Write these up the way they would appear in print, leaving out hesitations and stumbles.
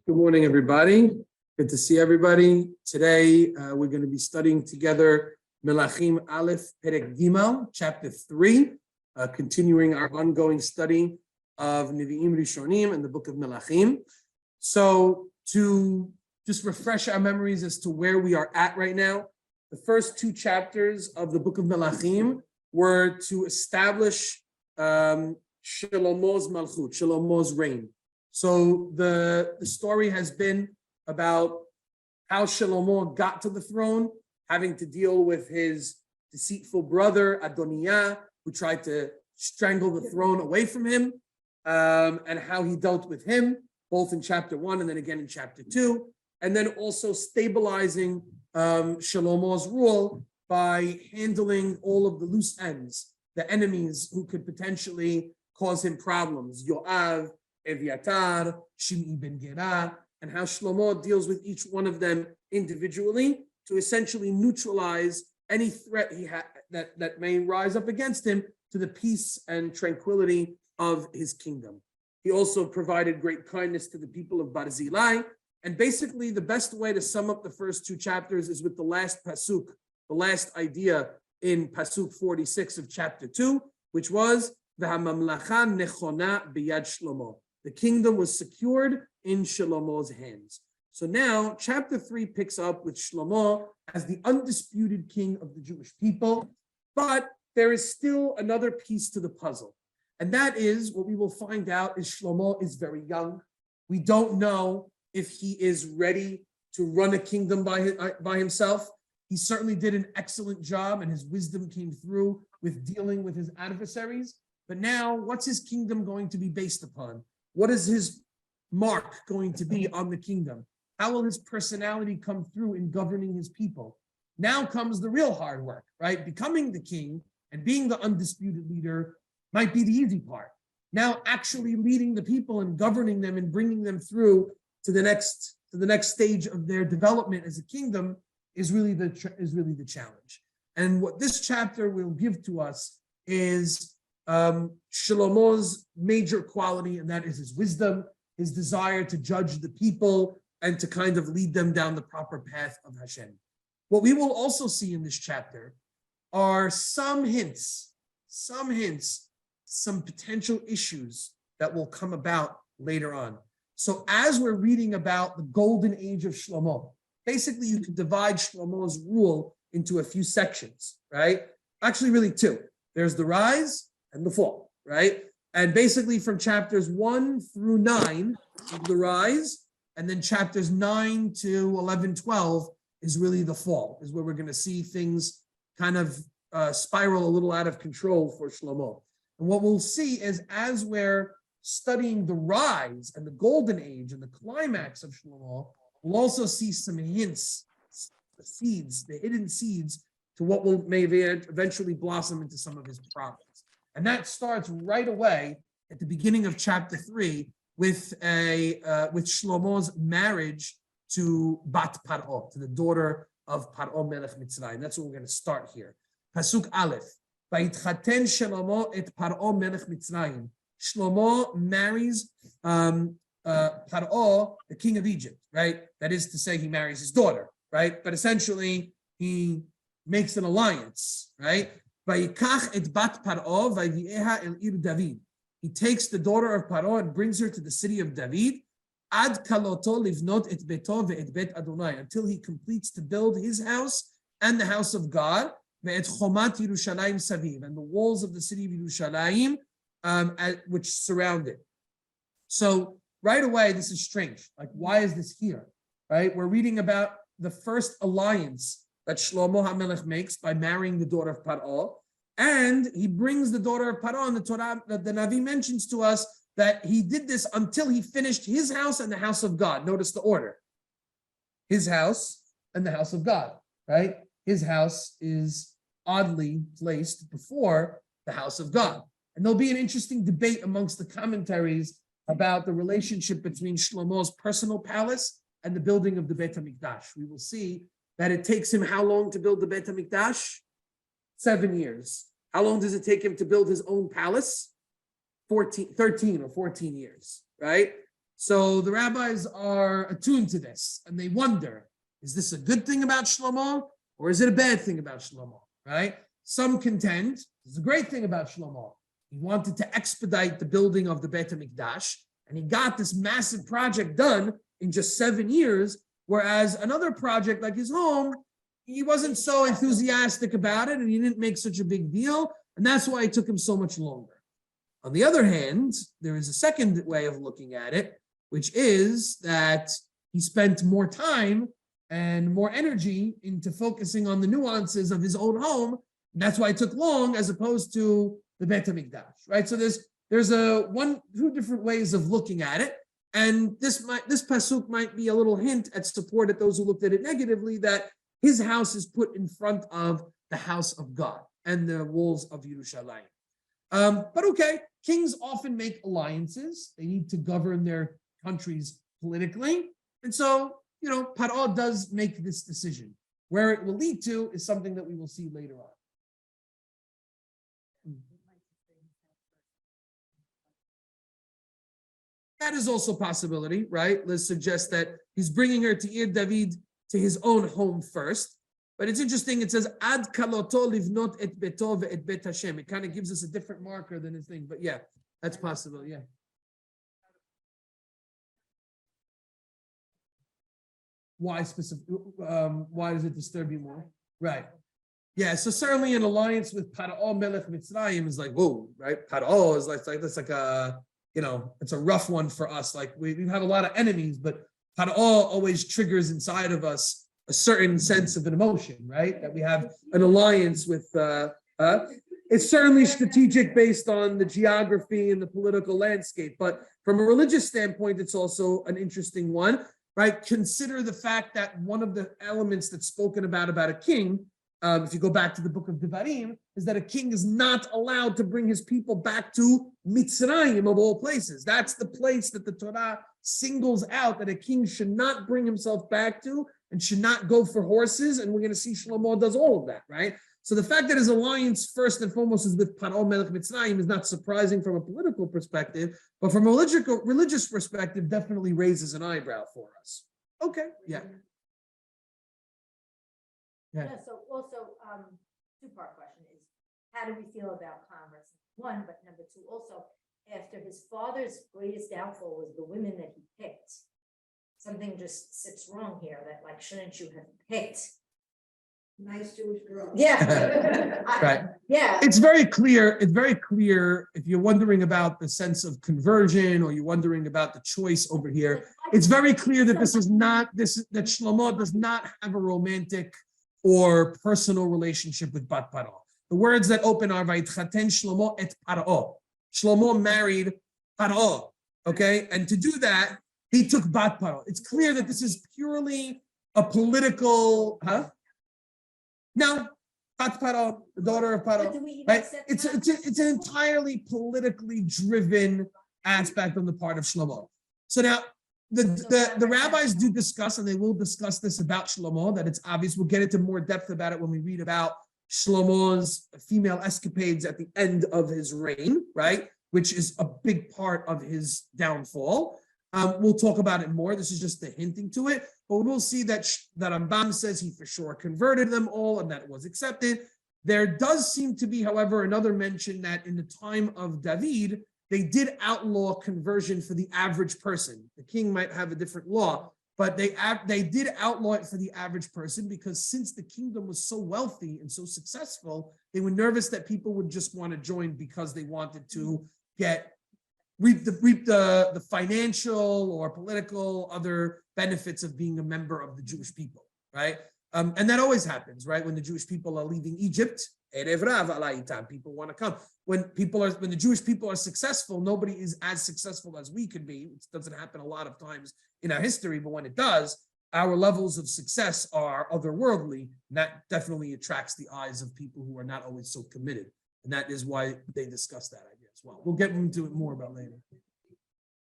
Good morning, everybody. Good to see everybody. Today, we're going to be studying together Melachim Aleph Perek Gimel, chapter 3, continuing our ongoing study of Nevi'im Rishonim and the book of Melachim. So, to just refresh our memories as to where we are at right now, the first two chapters of the book of Melachim were to establish Shelomo's Malchut, Shelomo's reign. So the story has been about how Shelomo got to the throne, having to deal with his deceitful brother Adoniah, who tried to strangle the throne away from him, and how he dealt with him, both in chapter 1 and then again in chapter 2, and then also stabilizing Shelomo's rule by handling all of the loose ends, the enemies who could potentially cause him problems, Yoav, Eviatar, Shim'i ben Gera, and how Shlomo deals with each one of them individually to essentially neutralize any threat he that may rise up against him to the peace and tranquility of his kingdom. He also provided great kindness to the people of Barzilai. And basically, the best way to sum up the first two chapters is with the last pasuk, the last idea in pasuk 46 of chapter 2, which was V'hamamlacha nechona biyad Shlomo. The kingdom was secured in Shelomo's hands. So now, chapter 3 picks up with Shelomo as the undisputed king of the Jewish people, but there is still another piece to the puzzle. And that is, what we will find out is Shelomo is very young. We don't know if he is ready to run a kingdom by himself. He certainly did an excellent job, and his wisdom came through with dealing with his adversaries. But now, what's his kingdom going to be based upon? What is his mark going to be on the kingdom? How will his personality come through in governing his people? Now comes the real hard work, right? Becoming the king and being the undisputed leader might be the easy part. Now actually leading the people and governing them and bringing them through to the next stage of their development as a kingdom is really the challenge. And what this chapter will give to us is Shelomo's major quality, and that is his wisdom, his desire to judge the people and to kind of lead them down the proper path of Hashem. What we will also see in this chapter are some hints, some potential issues that will come about later on. So as we're reading about the golden age of Shelomo, basically you can divide Shlomo's rule into a few sections, right? Actually, really two. There's the rise and the fall, right? And basically from chapters 1 through 9 is the rise, and then chapters 9 to 11, 12 is really the fall, is where we're going to see things kind of spiral a little out of control for Shelomo. And what we'll see is as we're studying the rise and the golden age and the climax of Shelomo, we'll also see some hints, the hidden seeds to what may eventually blossom into some of his problems. And that starts right away at the beginning of chapter 3 with Shlomo's marriage to Bat Paro, to the daughter of Paro Melech Mitzrayim. That's what we're going to start here. Pasuk Aleph. Vayitchaten Shelomo et Paro Melech Mitzrayim. Shlomo marries Paro, the king of Egypt, right? That is to say, he marries his daughter, right? But essentially, he makes an alliance, right? Vayikach et bat Paro vayvieha el ir David. He takes the daughter of Paro and brings her to the city of David. Ad kaloto livnot et beto ve'et bet Adonai, until he completes to build his house and the house of God. Ve'et chomat Yerushalayim saviv, and the walls of the city of Yerushalayim, which surround it. So right away, this is strange. Like, why is this here? Right? We're reading about the first alliance that Shlomo HaMelech makes by marrying the daughter of Paro. And he brings the daughter of Paro, and the Torah, the Navi mentions to us that he did this until he finished his house and the house of God. Notice the order. His house and the house of God, right? His house is oddly placed before the house of God. And there'll be an interesting debate amongst the commentaries about the relationship between Shlomo's personal palace and the building of the Beit HaMikdash. We will see that it takes him how long to build the Beit HaMikdash? 7 years. How long does it take him to build his own palace? 13 or 14 years, right? So the rabbis are attuned to this, and they wonder, is this a good thing about Shelomo, or is it a bad thing about Shelomo, right? Some contend it's a great thing about Shelomo. He wanted to expedite the building of the Beit HaMikdash, and he got this massive project done in just 7 years, whereas another project like his home, he wasn't so enthusiastic about it, and he didn't make such a big deal, and that's why it took him so much longer. On the other hand, there is a second way of looking at it, which is that he spent more time and more energy into focusing on the nuances of his own home, and that's why it took long, as opposed to the Beit HaMikdash, right? So there's two different ways of looking at it, and this pasuk might be a little hint at support at those who looked at it negatively, that his house is put in front of the house of God and the walls of Yerushalayim. But okay, kings often make alliances. They need to govern their countries politically, and so Paro does make this decision. Where it will lead to is something that we will see later on. That is also a possibility, right? Let's suggest that he's bringing her to Ir David, to his own home first. But it's interesting, it says, Ad kaloto livnot et beto ve'et bet Hashem. It kind of gives us a different marker than a thing. But yeah, that's possible, yeah. Why specific? Why does it disturb you more? Right. Yeah, so certainly an alliance with Paro Melech Mitzrayim is like, whoa, right? Paro is like that's like a, it's a rough one for us. Like we have a lot of enemies, but Paro always triggers inside of us a certain sense of an emotion, right? That we have an alliance with. It's certainly strategic based on the geography and the political landscape, but from a religious standpoint, it's also an interesting one, right? Consider the fact that one of the elements that's spoken about a king, if you go back to the book of Devarim, is that a king is not allowed to bring his people back to Mitzrayim of all places. That's the place that the Torah singles out that a king should not bring himself back to and should not go for horses. And we're going to see Shelomo does all of that, right? So the fact that his alliance first and foremost is with Paro Melech Mitzrayim is not surprising from a political perspective, but from a religious perspective, definitely raises an eyebrow for us. Okay, yeah. Yeah. So also, two-part question is, how do we feel about converts? One, but number two, also, after his father's greatest downfall was the women that he picked, something just sits wrong here, that like, shouldn't you have picked nice Jewish girl? Yeah. Right. Yeah. It's very clear if you're wondering about the sense of conversion or you're wondering about the choice over here, it's very clear that that Shelomo does not have a romantic or personal relationship with Bat Paro. The words that open are Vayitchaten Shlomo et Paro. Shlomo married Paro, okay? And to do that, he took Bat Paro. It's clear that this is purely a political, No, Bat Paro, the daughter of Paro, right? It's an entirely politically driven aspect on the part of Shlomo. So now, the rabbis do discuss, and they will discuss this about Shelomo, that it's obvious. We'll get into more depth about it when we read about Shlomo's female escapades at the end of his reign, right? Which is a big part of his downfall. We'll talk about it more. This is just the hinting to it. But we'll see that Rambam says he for sure converted them all and that it was accepted. There does seem to be, however, another mention that in the time of David, they did outlaw conversion for the average person. The king might have a different law, but they did outlaw it for the average person because since the kingdom was so wealthy and so successful, they were nervous that people would just want to join because they wanted to reap the financial or political other benefits of being a member of the Jewish people, right? And that always happens, right? When the Jewish people are leaving Egypt, people want to come. When the Jewish people are successful, nobody is as successful as we could be. It doesn't happen a lot of times in our history, but when it does, our levels of success are otherworldly, and that definitely attracts the eyes of people who are not always so committed. And that is why they discuss that idea as well. We'll get into it more about later.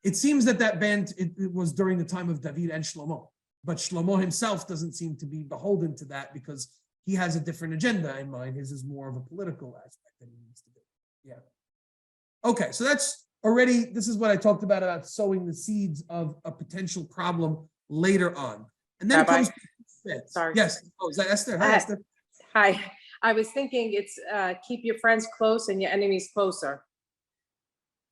It seems that band, it was during the time of David and Shelomo, but Shelomo himself doesn't seem to be beholden to that because he has a different agenda in mind. His is more of a political aspect that he needs to do. Yeah. Okay, so that's already, this is what I talked about sowing the seeds of a potential problem later on. And then Rabbi, it comes to sorry. Yes. Oh, is that Esther? Hi, Esther. Hi, I was thinking it's keep your friends close and your enemies closer.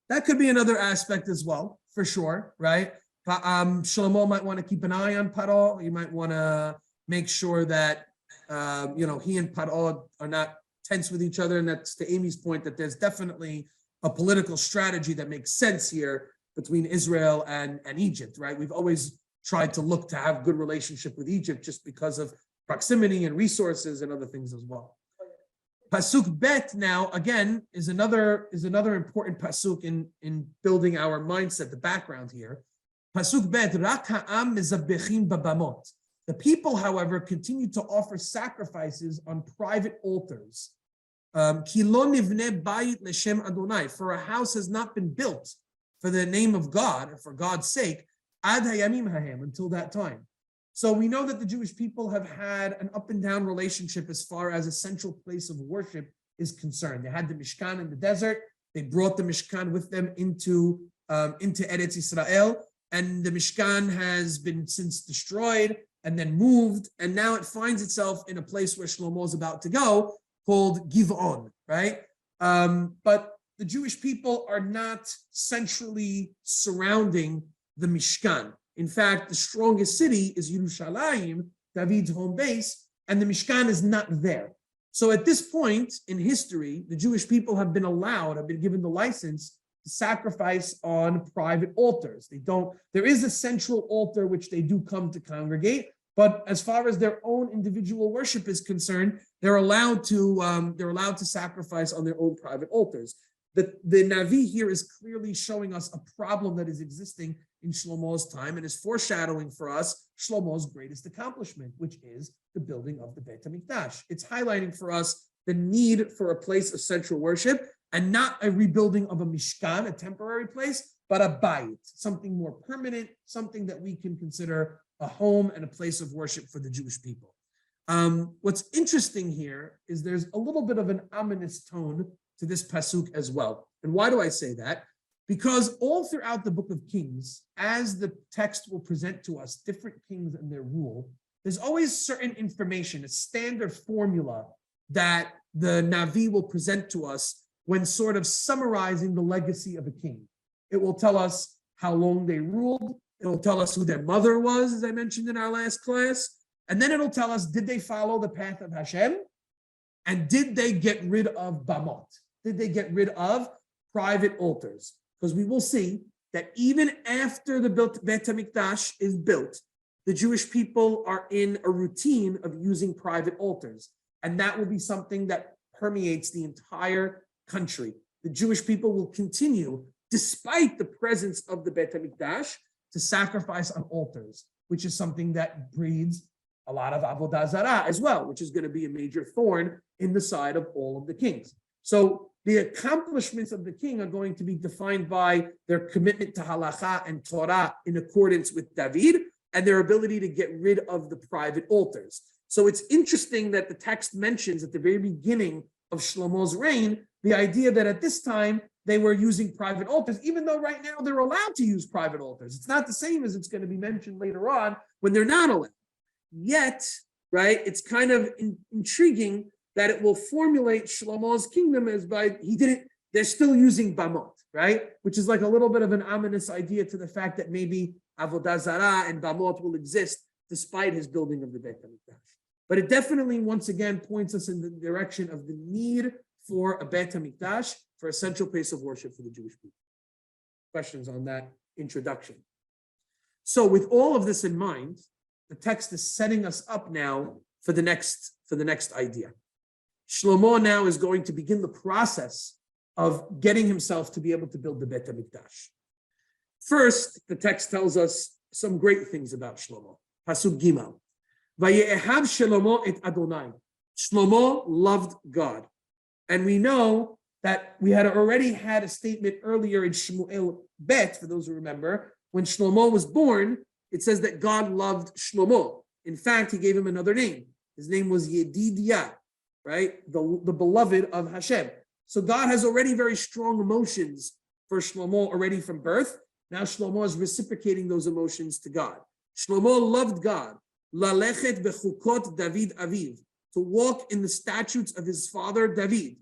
That could be another aspect as well, for sure, right? Shelomo might want to keep an eye on Paro. He might want to make sure that he and Paro are not tense with each other. And that's to Amy's point, that there's definitely a political strategy that makes sense here between Israel and Egypt, right? We've always tried to look to have good relationship with Egypt just because of proximity and resources and other things as well. Pasuk Bet now again is another important pasuk in building our mindset, the background here. Pasuk Bet, Rak ha'am mezabechim babamot. The people, however, continue to offer sacrifices on private altars. Ki lo nivne bayit l'shem Adonai, for a house has not been built for the name of God, for God's sake, ad hayamim hahem, until that time. So we know that the Jewish people have had an up and down relationship as far as a central place of worship is concerned. They had the Mishkan in the desert. They brought the Mishkan with them into Eretz Yisrael, and the Mishkan has been since destroyed and then moved, and now it finds itself in a place where Shlomo is about to go, called Giv'on, right? But the Jewish people are not centrally surrounding the Mishkan. In fact, the strongest city is Yerushalayim, David's home base, and the Mishkan is not there. So at this point in history, the Jewish people have been given the license to sacrifice on private altars. There is a central altar which they do come to congregate, but as far as their own individual worship is concerned, they're allowed to sacrifice on their own private altars. The Navi here is clearly showing us a problem that is existing in Shlomo's time and is foreshadowing for us Shlomo's greatest accomplishment, which is the building of the Beit HaMikdash. It's highlighting for us the need for a place of central worship and not a rebuilding of a Mishkan, a temporary place, but a Bayit, something more permanent, something that we can consider a home and a place of worship for the Jewish people. What's interesting here is there's a little bit of an ominous tone to this pasuk as well. And why do I say that? Because all throughout the book of Kings, as the text will present to us different kings and their rule, there's always certain information, a standard formula that the Navi will present to us when sort of summarizing the legacy of a king. It will tell us how long they ruled. It will tell us who their mother was, as I mentioned in our last class. And then it'll tell us, did they follow the path of Hashem? And did they get rid of Bamot? Did they get rid of private altars? Because we will see that even after the Beit HaMikdash is built, the Jewish people are in a routine of using private altars. And that will be something that permeates the entire country. The Jewish people will continue, despite the presence of the Beit HaMikdash, to sacrifice on altars, which is something that breeds a lot of avodah zarah as well, which is going to be a major thorn in the side of all of the kings. So the accomplishments of the king are going to be defined by their commitment to halacha and Torah in accordance with David and their ability to get rid of the private altars. So it's interesting that the text mentions at the very beginning of Shlomo's reign, the idea that at this time they were using private altars, even though right now they're allowed to use private altars. It's not the same as it's going to be mentioned later on when they're not allowed. Yet, right, it's kind of intriguing that it will formulate Shlomo's kingdom as they're still using Bamot, right? Which is like a little bit of an ominous idea to the fact that maybe Avodah Zarah and Bamot will exist despite his building of the Beit HaMikdash. But it definitely, once again, points us in the direction of the need for a Beit HaMikdash, for a central place of worship for the Jewish people. Questions on that introduction? So with all of this in mind, the text is setting us up now for the next idea. Shlomo now is going to begin the process of getting himself to be able to build the Beit HaMikdash. First, the text tells us some great things about Shlomo. Pasuk Gimel. Vaye'ehav Shelomo et Adonai. Shlomo loved God. And we know that we had already had a statement earlier in Shmuel Bet, for those who remember, when Shlomo was born, it says that God loved Shlomo. In fact, he gave him another name. His name was Yedidiah, right? The beloved of Hashem. So God has already very strong emotions for Shlomo already from birth. Now Shlomo is reciprocating those emotions to God. Shlomo loved God. Lalechet bechukot David aviv, to walk in the statutes of his father David.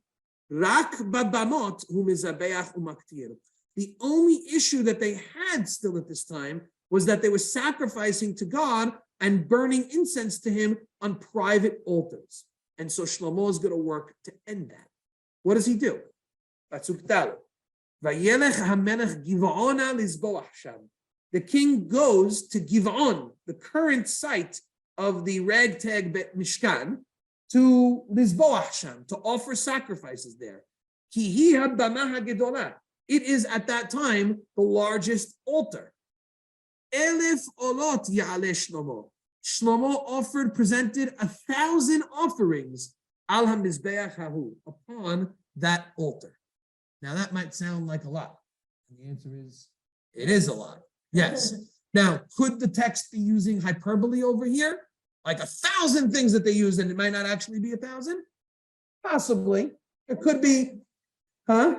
Rak babamot hu mizabeach umaktir. The only issue that they had still at this time was that they were sacrificing to God and burning incense to him on private altars. And so Shlomo is going to work to end that. What does he do? Pasuk Daled. Vayelech hamelech Givaona lizboach sham. The king goes to Giv'on, the current site of the ragtag Mishkan, to Lizboach Sham, to offer sacrifices there. Ki hi habamah hagedolah. It is at that time the largest altar. Elef olot ya'aleh Shlomo. Shlomo presented 1,000 offerings al hamizbeach hahu, upon that altar. Now that might sound like a lot. And the answer is, it is a lot. Yes. Now, could the text be using hyperbole over here? Like 1,000 things that they use, and it might not actually be 1,000? Possibly. It could be, huh?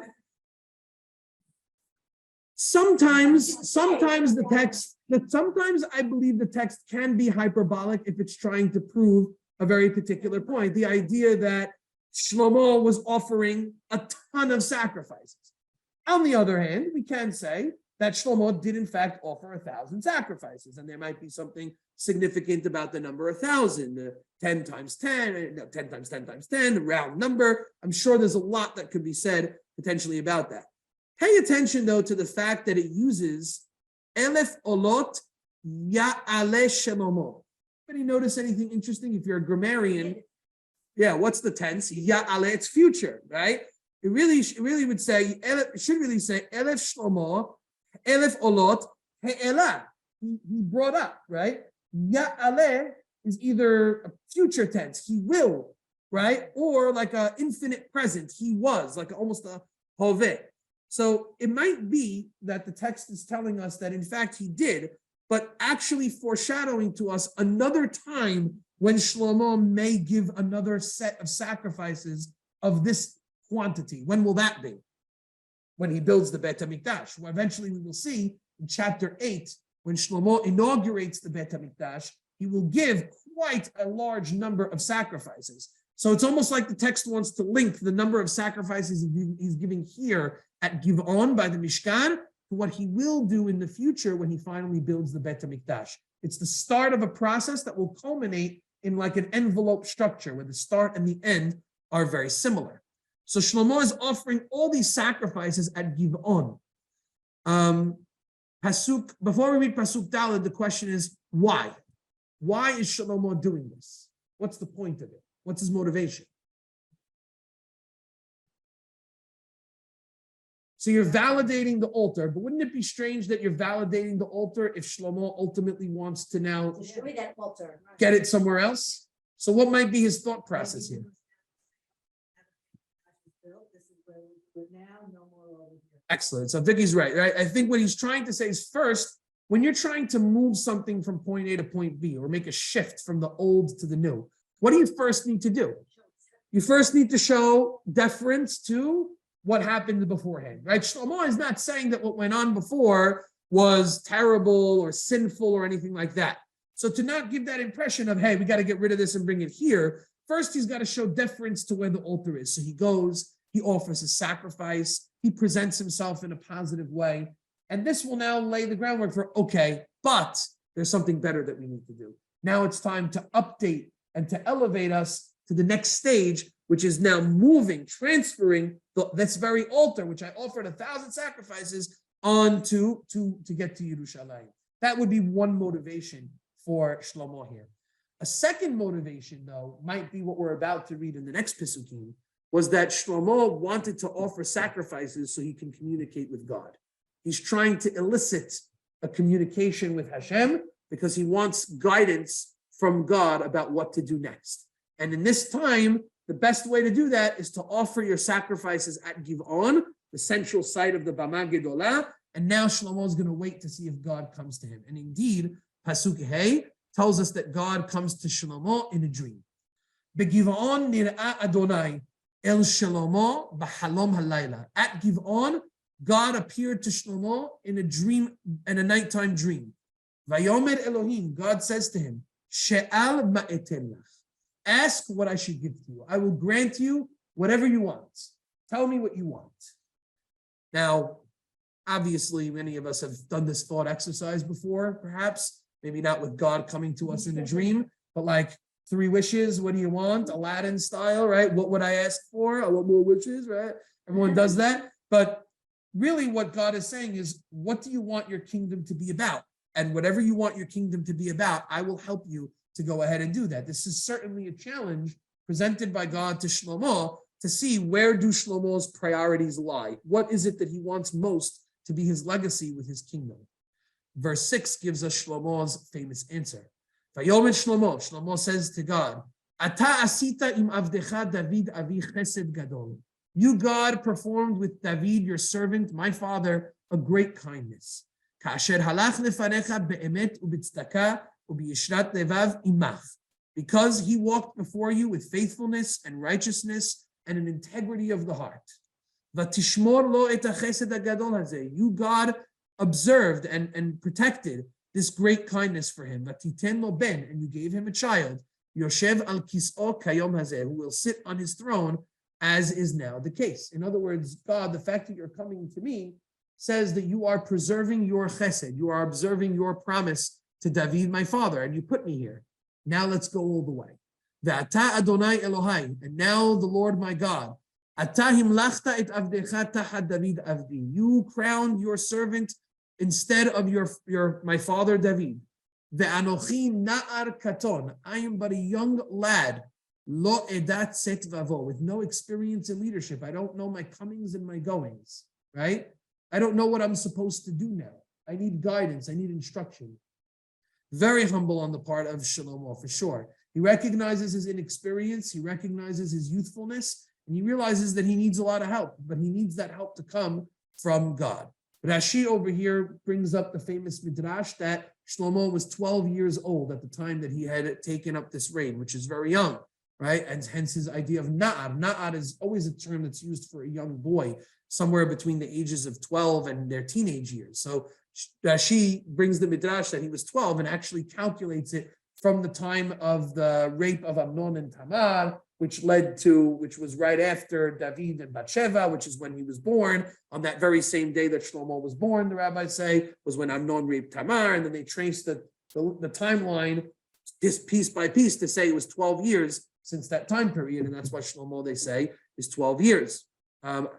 Sometimes the text, sometimes I believe the text can be hyperbolic if it's trying to prove a very particular point. The idea that Shlomo was offering a ton of sacrifices. On the other hand, we can say that Shlomo did in fact offer 1,000 sacrifices, and there might be something significant about the number 1,000, 10 times 10, 10 times 10 times 10, the round number. I'm sure there's a lot that could be said potentially about that. Pay attention though to the fact that it uses Elef Olot Ya'aleh Shelomo. Anybody notice anything interesting? If you're a grammarian, yeah, what's the tense? Ya'aleh, it's future, right? It really would say, it should really say Elef Shlomo, Elef Olot, He'elah. He brought up, right? Ya'aleh is either a future tense, he will, right? Or like an infinite present, he was, like almost a hoveh. So it might be that the text is telling us that in fact he did, but actually foreshadowing to us another time when Shlomo may give another set of sacrifices of this quantity. When will that be? When he builds the Beit HaMikdash. Well, eventually we will see in chapter 8, when Shlomo inaugurates the Beit HaMikdash, he will give quite a large number of sacrifices. So it's almost like the text wants to link the number of sacrifices he's giving here at Giv'on by the Mishkan to what he will do in the future when he finally builds the Beit HaMikdash. It's the start of a process that will culminate in like an envelope structure where the start and the end are very similar. So Shlomo is offering all these sacrifices at Giv'on. Before we read Pasuk Daled, the question is why? Why is Shlomo doing this? What's the point of it? What's his motivation? So you're validating the altar, but wouldn't it be strange that you're validating the altar if Shlomo ultimately wants to now Destroy that altar. get it somewhere else? So what might be his thought process here? Excellent. So Vicky's right? I think what he's trying to say is first, when you're trying to move something from point A to point B or make a shift from the old to the new, what do you first need to do? You first need to show deference to what happened beforehand, right? Shlomo is not saying that what went on before was terrible or sinful or anything like that. So to not give that impression of, hey, we got to get rid of this and bring it here, first he's got to show deference to where the altar is. So he goes, he offers a sacrifice, he presents himself in a positive way. And this will now lay the groundwork for, okay, but there's something better that we need to do. Now it's time to update and to elevate us to the next stage, which is now moving, transferring this very altar, which I offered 1,000 sacrifices on to get to Yerushalayim. That would be one motivation for Shlomo here. A second motivation, though, might be what we're about to read in the next Pesukim, was that Shlomo wanted to offer sacrifices so he can communicate with God. He's trying to elicit a communication with Hashem because he wants guidance from God about what to do next. And in this time, the best way to do that is to offer your sacrifices at Giv'on, the central site of the Bama Gedolah, and now Shlomo is going to wait to see if God comes to him. And indeed, Pasuk Hey tells us that God comes to Shlomo in a dream. Begiv'on nir'a Adonai el Shlomo b'halom halayla. At Giv'on, God appeared to Shlomo in a dream, in a nighttime dream. Vayomer Elohim, God says to him, She'al ma'eten lach. Ask what I should give to you. I will grant you whatever you want. Tell me what you want. Now, obviously, many of us have done this thought exercise before, perhaps, maybe not with God coming to us in a dream, but like 3 wishes, what do you want? Aladdin style, right? What would I ask for? I want more wishes, right? Everyone does that. But really what God is saying is, what do you want your kingdom to be about? And whatever you want your kingdom to be about, I will help you to go ahead and do that. This is certainly a challenge presented by God to Shlomo to see where do Shlomo's priorities lie. What is it that he wants most to be his legacy with his kingdom? Verse 6 gives us Shlomo's famous answer. Vayomer Shlomo, Shlomo says to God, Ata asita im avdecha David avi chesed gadol. You, God, performed with David, your servant, my father, a great kindness. Kasher halach lefanecha be'emet u'b'tzedakah u'b'yishrat levav imach. Because he walked before you with faithfulness and righteousness and an integrity of the heart. Vatishmor lo et hachesed hagadol hazeh. You, God, observed and protected this great kindness for him. Vatiten lo ben, and you gave him a child. Yoshev al kis'o kayom hazeh, who will sit on his throne, as is now the case. In other words, God, the fact that you're coming to me says that you are preserving your chesed, you are observing your promise to David, my father, and you put me here. Now let's go all the way. Ve'ata Adonai Elohai, and now the Lord my God. Ata himlachta et avdecha tachat David avdi. You crowned your servant instead of my father David. Ve'anochi na'ar katon. I am but a young lad. Lo edat set vavo, with no experience in leadership. I don't know my comings and my goings, right? I don't know what I'm supposed to do now. I need guidance. I need instruction. Very humble on the part of Shelomo, for sure. He recognizes his inexperience. He recognizes his youthfulness, and he realizes that he needs a lot of help, but he needs that help to come from God. Rashi over here brings up the famous midrash that Shelomo was 12 years old at the time that he had taken up this reign, which is very young, right? And hence his idea of na'ar. Na'ar is always a term that's used for a young boy, somewhere between the ages of 12 and their teenage years. So Rashi brings the midrash that he was 12 and actually calculates it from the time of the rape of Amnon and Tamar, which was right after David and Bathsheba, which is when he was born. On that very same day that Shlomo was born, the rabbis say, was when Amnon raped Tamar, and then they traced the timeline just piece by piece to say it was 12 years since that time period, and that's why Shlomo, they say, is 12 years.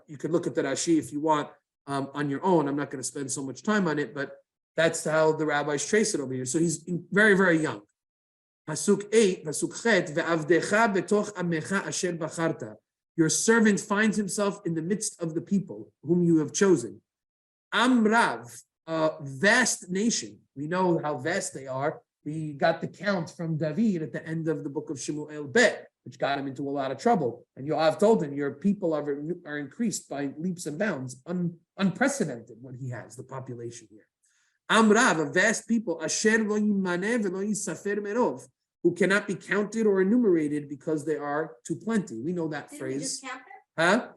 You could look at the Rashi if you want on your own. I'm not going to spend so much time on it, but that's how the rabbis trace it over here. So he's very, very young. Pasuk 8, Pasuk Chet, ve'avdecha betoch amecha asher bacharta. Your servant finds himself in the midst of the people whom you have chosen. Amrav, a vast nation. We know how vast they are. We got the count from David at the end of the book of Shemuel Bet, which got him into a lot of trouble. And Yoav told him, your people are increased by leaps and bounds, unprecedented what he has, the population here. Amrav, a vast people, asher lo yimaneh v'lo yisafer merov, who cannot be counted or enumerated because they are too plenty. We know that phrase. We just count them? Huh?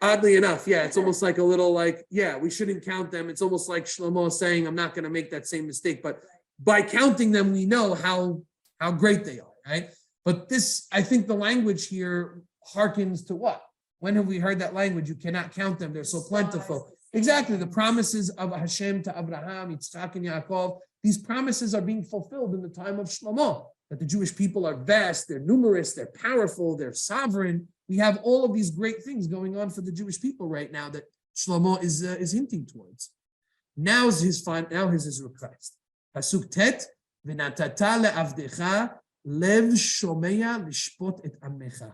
Oddly enough, yeah, it's almost like a little like, yeah, we shouldn't count them. It's almost like Shlomo saying, I'm not going to make that same mistake. But by counting them, we know how great they are, right? But this, I think the language here harkens to what? When have we heard that language? You cannot count them. They're so plentiful. Exactly. The promises of Hashem to Abraham, Yitzchak, and Yaakov, these promises are being fulfilled in the time of Shlomo, that the Jewish people are vast, they're numerous, they're powerful, they're sovereign. We have all of these great things going on for the Jewish people right now that Shlomo is hinting towards. Now is his request. Pasuk Tet, v'natata le'avdecha lev shomea lishpot et amecha.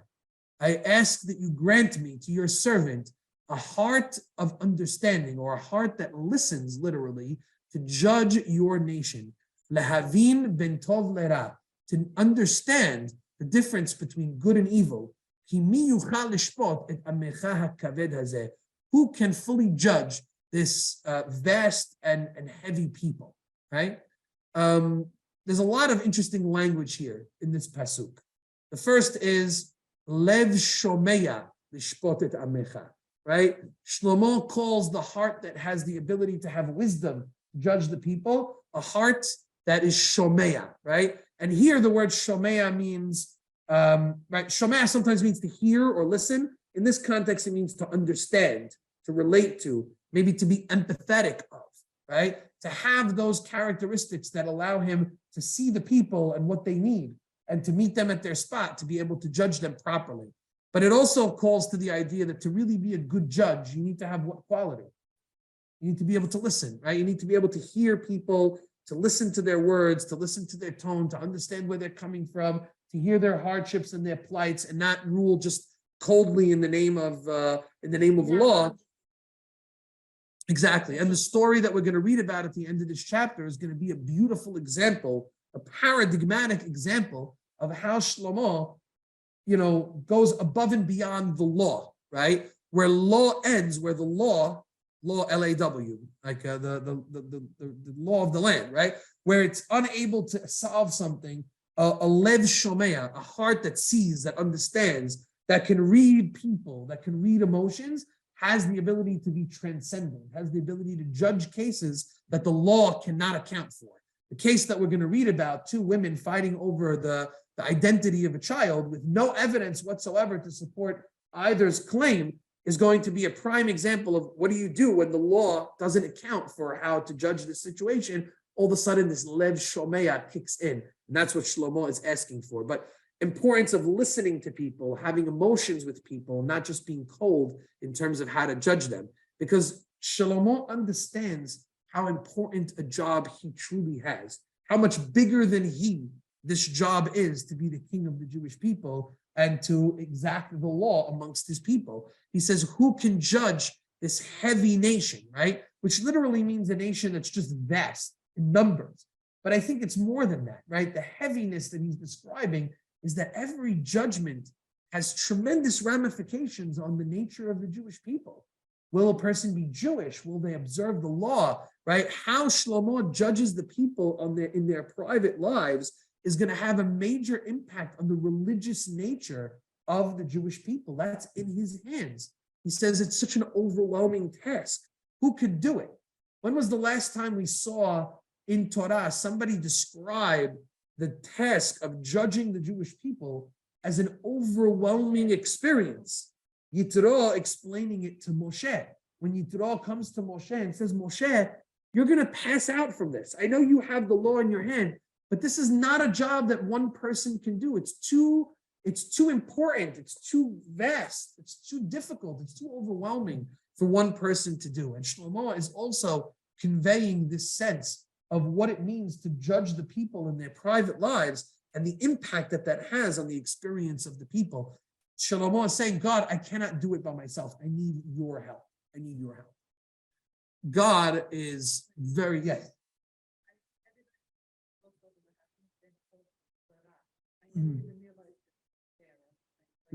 I ask that you grant me to your servant a heart of understanding, or a heart that listens, literally, to judge your nation. Lehavin ben tov lera, to understand the difference between good and evil. Who can fully judge this vast and heavy people, right? There's a lot of interesting language here in this pasuk. The first is lev shomeya lishpot et amecha, right? Shlomo calls the heart that has the ability to have wisdom, judge the people, a heart that is shomea, right? And here the word shomea means, right? Shomea sometimes means to hear or listen. In this context, it means to understand, to relate to, maybe to be empathetic of, right? To have those characteristics that allow him to see the people and what they need and to meet them at their spot, to be able to judge them properly. But it also calls to the idea that to really be a good judge, you need to have what quality? You need to be able to listen, right? You need to be able to hear people, to listen to their words, to listen to their tone, to understand where they're coming from, to hear their hardships and their plights, and not rule just coldly in the name of law. Exactly. And the story that we're going to read about at the end of this chapter is going to be a beautiful example, a paradigmatic example of how Shlomo, goes above and beyond the law, right? Where law ends, where the law L-A-W, like the law of the land, right? Where it's unable to solve something, a lev shomea, a heart that sees, that understands, that can read people, that can read emotions, has the ability to be transcendent, has the ability to judge cases that the law cannot account for. The case that we're going to read about, two women fighting over the identity of a child with no evidence whatsoever to support either's claim, is going to be a prime example of what do you do when the law doesn't account for how to judge the situation. All of a sudden, this lev shomea kicks in. And that's what Shlomo is asking for. But importance of listening to people, having emotions with people, not just being cold in terms of how to judge them. Because Shelomo understands how important a job he truly has, how much bigger than this job is to be the king of the Jewish people and to exact the law amongst his people. He says, who can judge this heavy nation, right? Which literally means a nation that's just vast in numbers. But I think it's more than that, right? The heaviness that he's describing is that every judgment has tremendous ramifications on the nature of the Jewish people. Will a person be Jewish? Will they observe the law, right? How Shlomo judges the people in their private lives is going to have a major impact on the religious nature of the Jewish people. That's in his hands. He says it's such an overwhelming task. Who could do it? When was the last time we saw in Torah somebody describe the task of judging the Jewish people as an overwhelming experience? Yitro explaining it to Moshe. When Yitro comes to Moshe and says, Moshe, you're going to pass out from this. I know you have the law in your hand, but this is not a job that one person can do. It's too important. It's too vast. It's too difficult. It's too overwhelming for one person to do. And Shlomo is also conveying this sense of what it means to judge the people in their private lives and the impact that has on the experience of the people. Shelomo is saying, God, I cannot do it by myself. I need your help. I need your help. God is very, yes.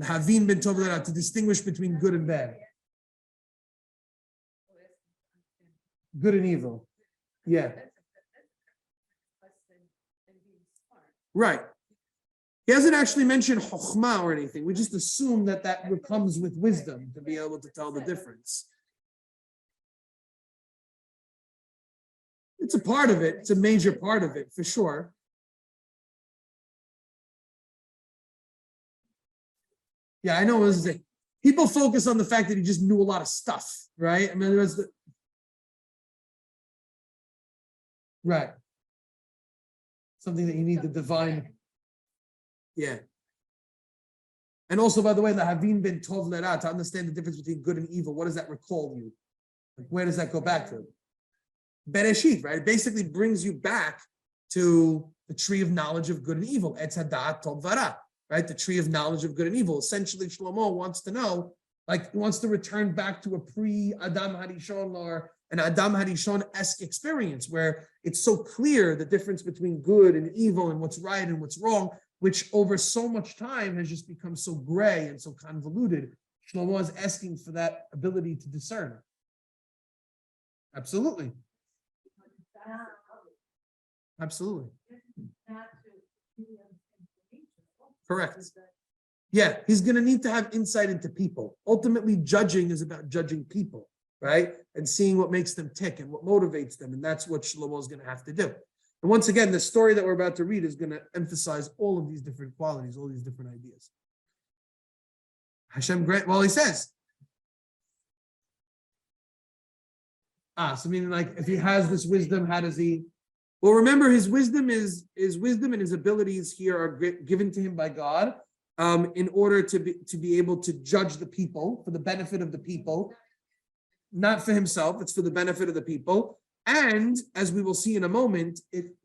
Havin ben tov l'ra, to distinguish between good and bad. Good and evil. Yeah. Right. He hasn't actually mentioned chokhmah or anything. We just assume that comes with wisdom to be able to tell the difference. It's a part of it. It's a major part of it, for sure. Yeah, I know. People focus on the fact that he just knew a lot of stuff, right? I mean, there was right. Something that you need the divine. Yeah. And also, by the way, the Havin ben Tov Lera, to understand the difference between good and evil, what does that recall you? Like, where does that go back to? Bereshit, right? It basically brings you back to the tree of knowledge of good and evil. Etz hadat tov vara, right? The tree of knowledge of good and evil. Essentially, Shlomo wants to know, like, he wants to return back to a pre-Adam Harishon or an Adam Harishon-esque experience where it's so clear the difference between good and evil and what's right and what's wrong, which over so much time has just become so gray and so convoluted. Shlomo is asking for that ability to discern. Absolutely. Absolutely. Correct. Yeah, he's going to need to have insight into people. Ultimately, judging is about judging people, right? And seeing what makes them tick and what motivates them. And that's what Shelomo is going to have to do. And once again, the story that we're about to read is going to emphasize all of these different qualities, all these different ideas. Hashem grant, well, he says, so meaning like if he has this wisdom, how does he? Well, remember his wisdom and his abilities here are given to him by God in order to be able to judge the people for the benefit of the people, not for himself. It's for the benefit of the people. And as we will see in a moment, it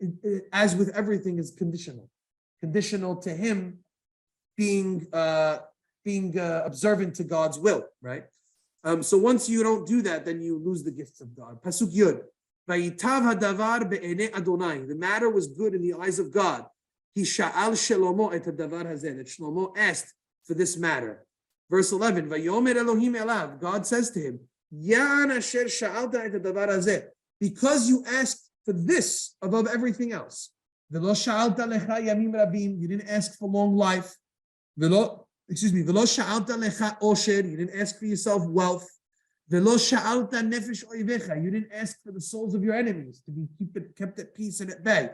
as with everything is conditional to him being observant to God's will, right? So once you don't do that, then you lose the gifts of God. Pasuk Yud. The matter was good in the eyes of God. He sha'al Shelomo et hadavar hazeh. That Shlomo asked for this matter. Verse 11. Vayomer Elohim elav. God says to him, Yan asher sha'alta et hadavar hazeh. Because you asked for this above everything else. V'lo sha'alta lecha yamim rabim. You didn't ask for long life. V'lo sha'alta lecha osher. You didn't ask for yourself wealth. V'lo sha'alta nefesh oivecha. You didn't ask for the souls of your enemies to be kept at peace and at bay.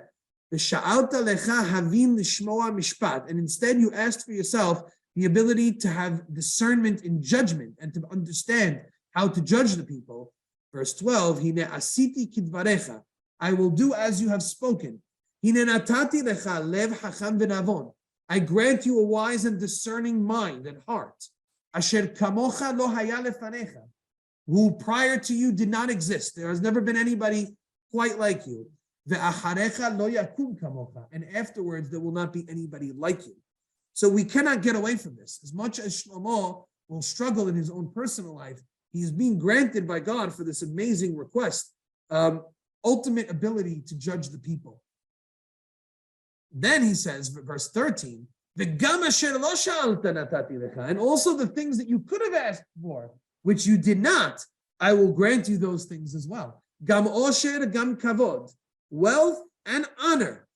V'sha'alta lecha havim lishmoa mishpat. And instead you asked for yourself the ability to have discernment in judgment and to understand how to judge the people. Verse 12, Hine asiti kidvarecha. I will do as you have spoken. Hine natati lecha lev hacham v'navon. I grant you a wise and discerning mind and heart. Asher kamocha lo haya lefanecha. Who prior to you did not exist. There has never been anybody quite like you. Ve'acharecha lo yakum kamocha. And afterwards, there will not be anybody like you. So we cannot get away from this. As much as Shlomo will struggle in his own personal life, he is being granted by God for this amazing request, ultimate ability to judge the people. Then he says, verse 13, and also the things that you could have asked for, which you did not, I will grant you those things as well. Gam osher, gam kavod, wealth and honor.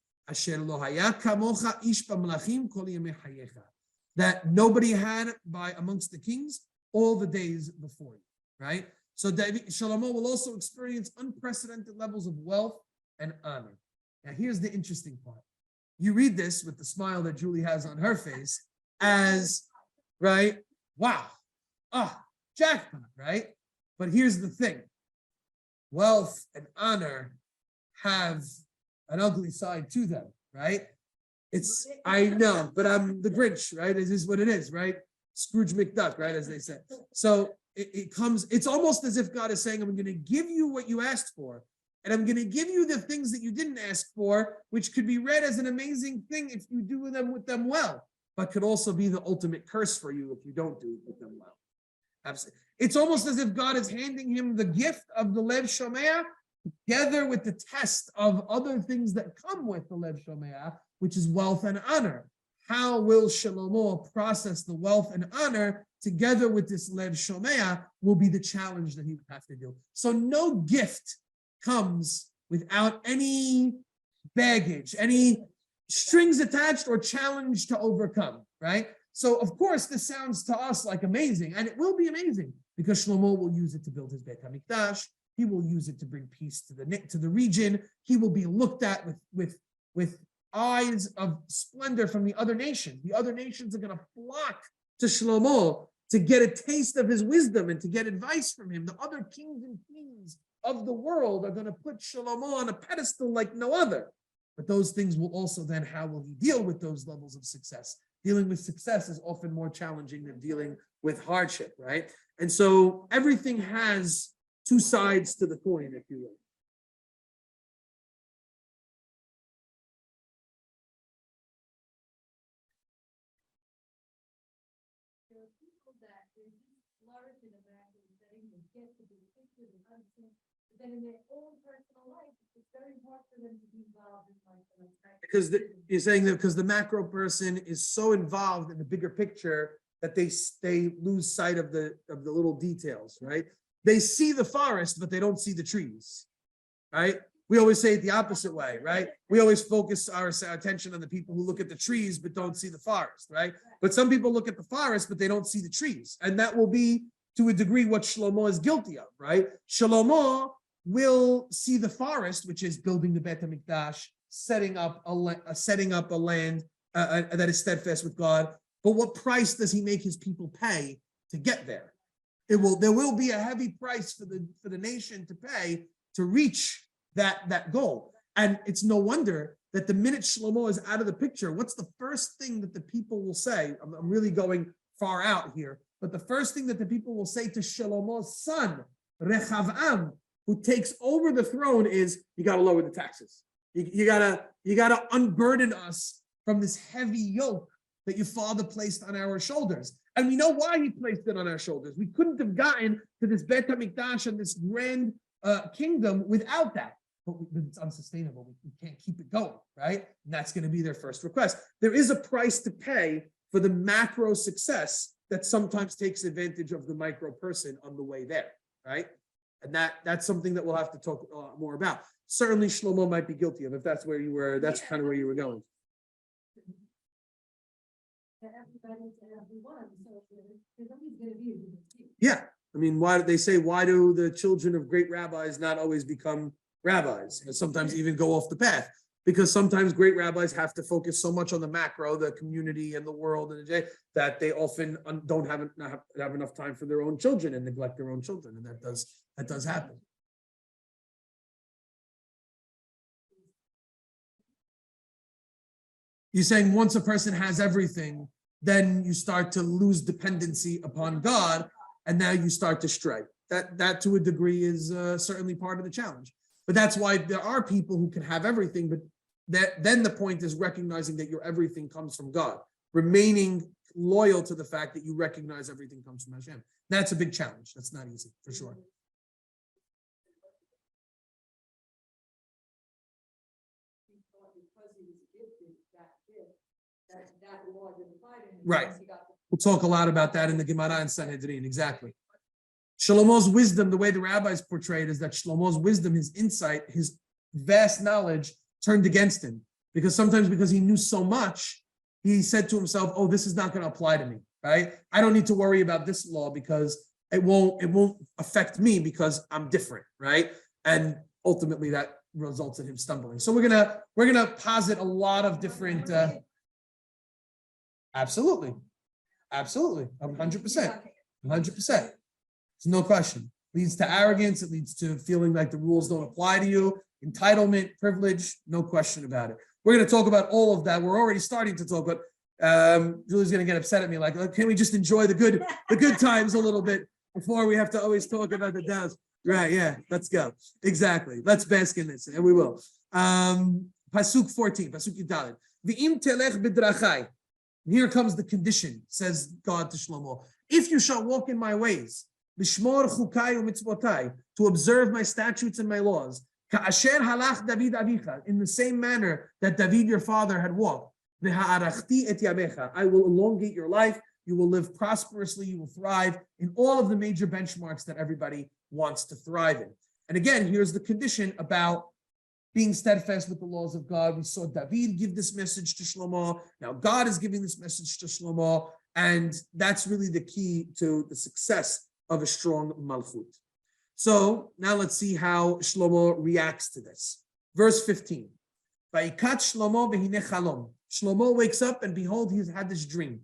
That nobody had by amongst the kings all the days before you, right? So Shelomo will also experience unprecedented levels of wealth and honor. Now here's the interesting part. You read this with the smile that Julie has on her face as, right, wow, jackpot, right? But here's the thing. Wealth and honor have an ugly side to them, right? I know, but I'm the Grinch, right? It is what it is, right? Scrooge McDuck, right? As they say. So it's almost as if God is saying, I'm going to give you what you asked for, and I'm going to give you the things that you didn't ask for, which could be read as an amazing thing if you do with them well, but could also be the ultimate curse for you if you don't do with them well. Absolutely. It's almost as if God is handing him the gift of the Lev Shomea together with the test of other things that come with the Lev Shomea, which is wealth and honor. How will Shelomo process the wealth and honor together with this Lev Shomea will be the challenge that he would have to do. So no gift comes without any baggage, any strings attached or challenge to overcome, right? So of course this sounds to us like amazing, and it will be amazing because Shlomo will use it to build his Beit HaMikdash. He will use it to bring peace to the region. He will be looked at with eyes of splendor from the other nations. The other nations are going to flock to Shlomo to get a taste of his wisdom and to get advice from him. The other kings and queens of the world are going to put Shlomo on a pedestal like no other. But those things will also then, how will he deal with those levels of success? Dealing with success is often more challenging than dealing with hardship, right? And so everything has two sides to the coin, if you will. There are people that they flourish in a miraculous setting, they get to be pictures and understand, but then in their own personal life, it's very hard for them to be involved in like Because you're saying that because the macro person is so involved in the bigger picture that they lose sight of the little details, right? They see the forest, but they don't see the trees, right? We always say it the opposite way, right? We always focus our attention on the people who look at the trees but don't see the forest, right? But some people look at the forest but they don't see the trees, and that will be to a degree what Shelomo is guilty of, right? Shelomo will see the forest, which is building the Beit HaMikdash, setting up a land that is steadfast with God. But what price does he make his people pay to get there? There will be a heavy price for the nation to pay to reach that goal. And it's no wonder that the minute Shelomo is out of the picture, what's the first thing that the people will say? I'm really going far out here, but the first thing that the people will say to Shelomo's son, Rechavam, who takes over the throne, is, you got to lower the taxes. You gotta unburden us from this heavy yoke that your father placed on our shoulders. And we know why he placed it on our shoulders. We couldn't have gotten to this Beit HaMikdash and this grand kingdom without that. But it's unsustainable. We can't keep it going, right? And that's going to be their first request. There is a price to pay for the macro success that sometimes takes advantage of the micro person on the way there, right? And that's something that we'll have to talk more about. Certainly Shlomo might be guilty of, if that's where you were, that's kind of where you were going. Yeah, I mean, why do they say, why do the children of great rabbis not always become rabbis, and sometimes even go off the path? Because sometimes great rabbis have to focus so much on the macro, the community and the world, and that they often don't have enough time for their own children and neglect their own children, and that does happen. You're saying once a person has everything, then you start to lose dependency upon God, and now you start to stray. That to a degree is certainly part of the challenge. But that's why there are people who can have everything, but then the point is recognizing that your everything comes from God, remaining loyal to the fact that you recognize everything comes from Hashem. That's a big challenge. That's not easy, for sure. Right. We'll talk a lot about that in the Gemara and Sanhedrin. Exactly. Shlomo's wisdom, the way the rabbis portray it, is that Shlomo's wisdom, his insight, his vast knowledge turned against him. Because he knew so much, he said to himself, oh, this is not going to apply to me, right? I don't need to worry about this law because it won't affect me because I'm different, right? And ultimately that results in him stumbling. So we're gonna posit a lot of different absolutely 100%. There's no question. Leads to arrogance. It leads to feeling like the rules don't apply to you. Entitlement, privilege, no question about it. We're going to talk about all of that. We're already starting to talk, but Julie's going to get upset at me. Like, can we just enjoy the good times a little bit before we have to always talk about the downs? Right? Yeah. Let's go. Exactly. Let's bask in this, and we will. Pasuk 14. Pasuk Yudalid. V'im telech b'drachai. Here comes the condition, says God to Shlomo. If you shall walk in my ways, Bishmor chukai u'mitzvotai, to observe my statutes and my laws, ka'asher halach David avicha, in the same manner that David your father had walked, v'ha'arachti et yamecha, I will elongate your life, you will live prosperously, you will thrive in all of the major benchmarks that everybody wants to thrive in. And again, here's the condition about being steadfast with the laws of God. We saw David give this message to Shlomo. Now God is giving this message to Shlomo, and that's really the key to the success of a strong malchut. So now let's see how Shlomo reacts to this. Verse 15. Vayikat Shlomo v'hineh chalom. Shlomo wakes up and behold, he's had this dream.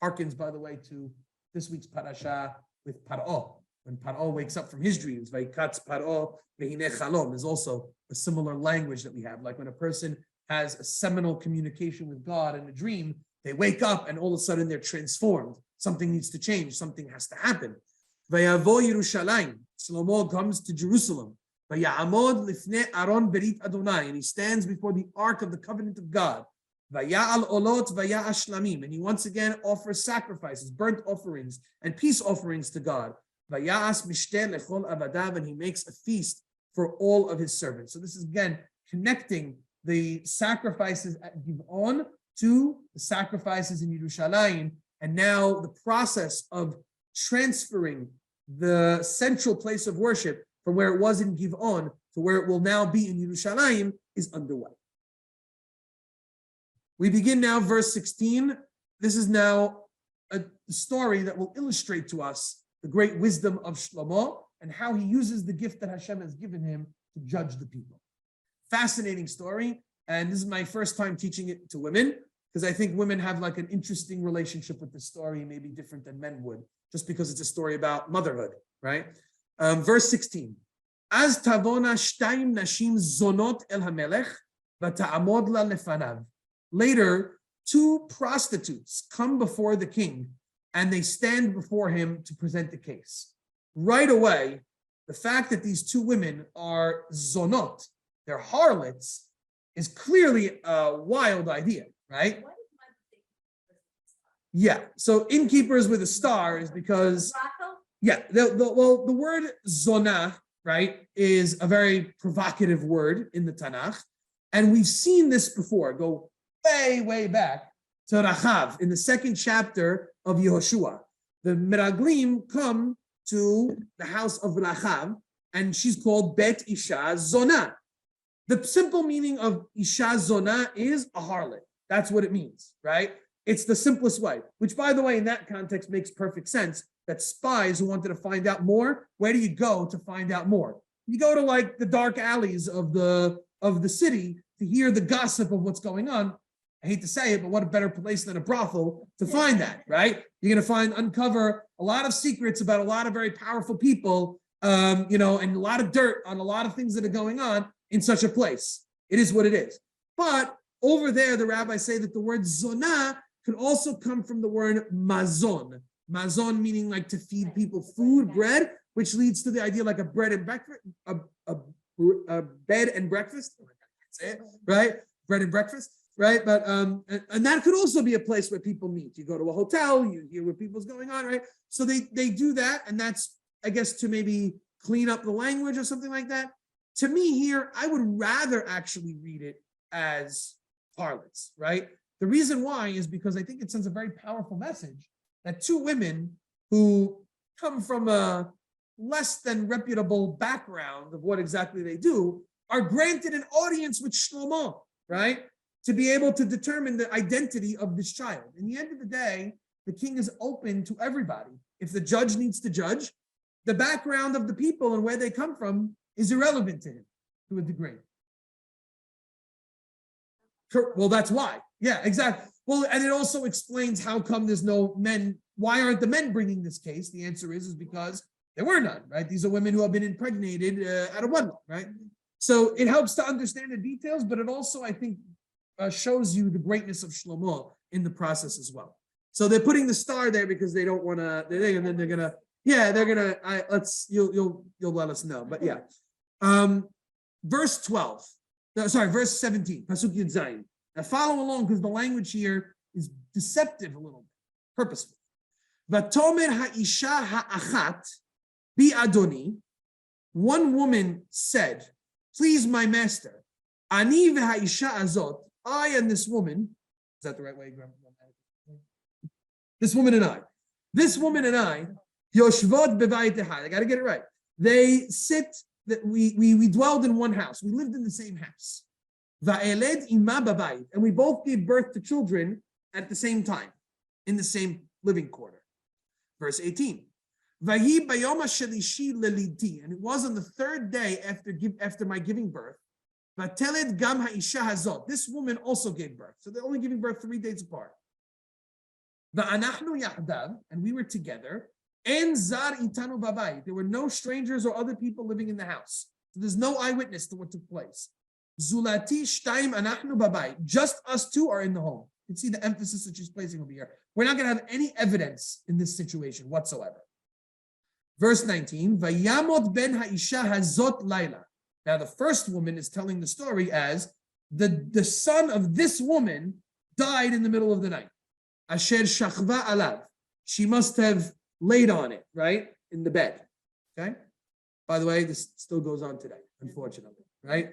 Harkens, by the way, to this week's parasha with Paro. When Paro wakes up from his dreams, Vayikat Paro v'hineh chalom, is also a similar language that we have. Like when a person has a seminal communication with God in a dream, they wake up and all of a sudden they're transformed. Something needs to change. Something has to happen. Vayavo Yerushalayim. Shlomo comes to Jerusalem. Vayamod lifnei Aron berit Adonai, and he stands before the ark of the covenant of God. Vaya'al olot vaya'ash shlamim, and he once again offers sacrifices, burnt offerings, and peace offerings to God. Vaya'as mishteh lechol avadav, and he makes a feast for all of his servants. So this is again connecting the sacrifices at Giv'on to the sacrifices in Yerushalayim, and now the process of transferring the central place of worship from where it was in Giv'on to where it will now be in Yerushalayim is underway. We begin now, verse 16. This is now a story that will illustrate to us the great wisdom of Shelomo and how he uses the gift that Hashem has given him to judge the people. Fascinating story. And this is my first time teaching it to women, because I think women have like an interesting relationship with the story, maybe different than men would, just because it's a story about motherhood, right? Verse 16. Az tavona shtayim nashim zonot el hamelech v'ta'amod la lefanav. Later, two prostitutes come before the king and they stand before him to present the case. Right away, the fact that these two women are zonot, they're harlots, is clearly a wild idea, right? Yeah, so innkeepers with a star is because, yeah, the word zonah, right, is a very provocative word in the Tanakh. And we've seen this before, go way back to Rachav in the second chapter of Yehoshua. The Meraglim come to the house of Rachav, and she's called Bet Isha Zonah. The simple meaning of Isha Zonah is a harlot. That's what it means, right? It's the simplest way, which, by the way, in that context makes perfect sense, that spies who wanted to find out more, where do you go to find out more? You go to like the dark alleys of the city to hear the gossip of what's going on. I hate to say it, but what a better place than a brothel to find that, right? You're going to uncover a lot of secrets about a lot of very powerful people, and a lot of dirt on a lot of things that are going on in such a place. It is what it is. But over there, the rabbis say that the word zonah could also come from the word mazon. Mazon meaning like to feed people food, bread, which leads to the idea like a bread and breakfast, a bed and breakfast. Say it, right? Bread and breakfast, right? But and that could also be a place where people meet. You go to a hotel, you hear what people's going on, right? So they do that, and that's, I guess, to maybe clean up the language or something like that. To me here, I would rather actually read it as harlots, right? The reason why is because I think it sends a very powerful message that two women who come from a less than reputable background of what exactly they do are granted an audience with Shelomo, right? To be able to determine the identity of this child. In the end of the day, the king is open to everybody. If the judge needs to judge, the background of the people and where they come from is irrelevant to him to a degree. Well, that's why. Yeah, exactly. Well, and it also explains how come there's no men. Why aren't the men bringing this case? The answer is because there were none, right? These are women who have been impregnated out of wedlock, right? So it helps to understand the details, but it also, I think, shows you the greatness of Shelomo in the process as well. So they're putting the star there because they don't want to, and then they're gonna, you'll let us know. But yeah. Verse 17, Pasuk Yud Zayin. Now follow along because the language here is deceptive a little bit, purposeful. Vatomer ha'isha ha'achat bi Adoni. One woman said, please, my master, ani v'ha'isha azot, I and this woman, is that the right way? This woman and I, yoshvot bevayit ehad. I got to get it right. They sit, that we dwelled in one house. We lived in the same house. Va'eled ima babayit, and we both gave birth to children at the same time, in the same living quarter. Verse 18. Vahi bayom shelishi lelidi, and it was on the third day after my giving birth. Vateled gam ha'isha hazot. This woman also gave birth, so they're only giving birth 3 days apart. Va'anachnu yahdav, and we were together. En zar itanu babayit. There were no strangers or other people living in the house. So there's no eyewitness to what took place. Zulati shtaim anachnu babayit. Just us two are in the home. You can see the emphasis that she's placing over here. We're not going to have any evidence in this situation whatsoever. Verse 19. Vayamot ben ha'isha hazot laila. Now the first woman is telling the story as the son of this woman died in the middle of the night. Asher shachva alav. She must have laid on it, right? In the bed. Okay? By the way, this still goes on today, unfortunately, right?